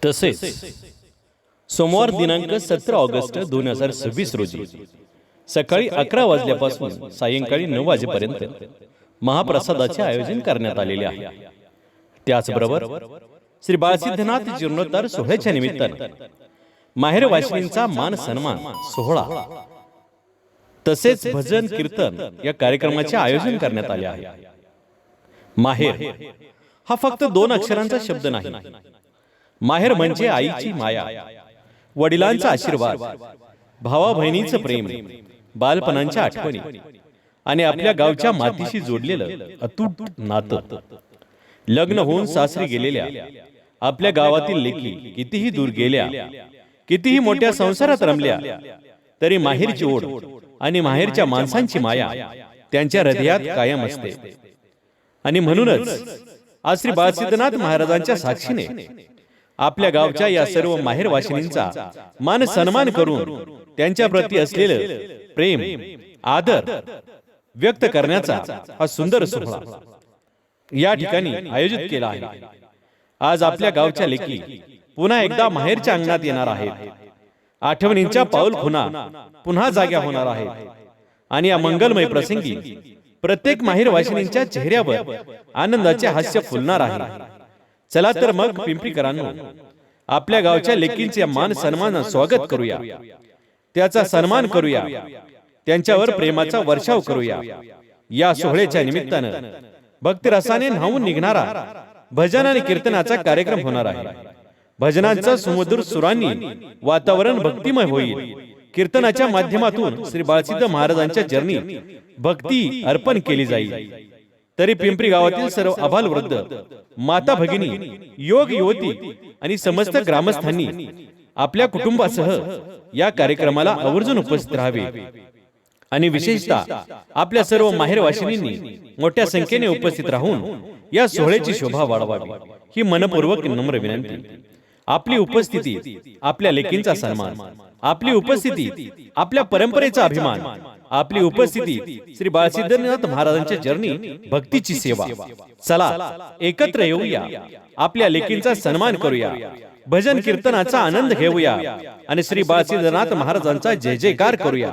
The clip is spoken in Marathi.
तसेच सोमवार दिनांक 17 ऑगस्ट 2026 रोजी सकाळी 11 वाजल्यापासून सायंकाळी 9 वाजेपर्यंत महाप्रसादाचे आयोजन करण्यात आलेले आहे। त्याचबरोबर श्री बाळसिद्धनाथ जीर्णोद्धार सोहळ्याच्या निमित्ताने माहेर वाशिनींचा मान सन्मान सोहळा तसेच भजन कीर्तन या कार्यक्रमाचे आयोजन करण्यात आले आहे। माहेर हा फक्त 2 अक्षरांचा शब्द नाही। माहेर म्हणजे आईची माया, वडिलांचा आशीर्वाद, भावा बहिणीचं प्रेम, बालपणाच्या आठवणी आणि आपल्या गावच्या मातीशी जोडलेलं अतूट नातं। लग्न होऊन सासरी गेलेल्या आपल्या गावातील लेकी कितीही दूर गेल्या, कितीही मोठ्या संसारात रमल्या, तरी माहेरची ओढ आणि माहेरच्या माणसांची माया त्यांच्या हृदयात कायम असते। आणि म्हणूनच आज श्री बाळसिद्धनाथ महाराजांच्या साक्षीने आपल्या गावच्या या सर्व माहेर वाशिनींचा मान सन्मान करून त्यांच्या प्रती असलेले प्रेम आदर व्यक्त करण्याचा हा सुंदर सोहळा या ठिकाणी आयोजित केला आहे। आज आपल्या गावच्या लेकी पुन्हा एकदा माहेरच्या अंगणात येणार आहेत। आठवणींच्या पाऊलखुणा पुन्हा जाग्या होणार आहेत आणि या मंगलमय प्रसंगी प्रत्येक माहेर वाशिनींच्या चेहऱ्यावर आनंदाचे हास्य फुलणार आहे। चला तर मग पिंपरीकरांनो, आपल्या गावच्या लेकींचे मान सन्मान स्वागत करूया, त्याचा सन्मान करूया, त्यांच्यावर प्रेमाचा वर्षाव करूया। या सोहळ्याच्या निमित्तानं भक्तिरसाने न्हावून निघणारा भजन आणि कीर्तनाचा कार्यक्रम होणार आहे। भजनांचा सुमधुर सुरांनी वातावरण भक्तिमय होईल। कीर्तनाच्या माध्यमातून श्री बाळसिद्ध महाराजांच्या चरणी भक्ती अर्पण केली जाईल। तरी पिंपरी गावातील सर्व अबाल वृद्ध, माता भगिनी, योग युवती आणि समस्त ग्रामस्थांनी आपल्या कुटुंबासह या कार्यक्रमाला आवर्जून उपस्थित राहावे आणि विशेषतः आपल्या सर्व माहेर वाशिनींनी मोठ्या संख्येने उपस्थित राहून या सोहळ्याची शोभा वाढवावी ही मनपूर्वक नम्र विनंती। आपली उपस्थिती आपल्या लेकींचा सन्मान, आपली उपस्थिती आपल्या परंपरेचा अभिमान, आपली उपस्थिती श्री बाळसिद्धनाथ महाराजांच्या चरणी भक्तीची सेवा। चला एकत्र येऊया, आपल्या लेकींचा सन्मान करूया, भजन कीर्तनाचा आनंद घेऊया आणि श्री बाळसिद्धनाथ महाराजांचा जय जयकार करूया।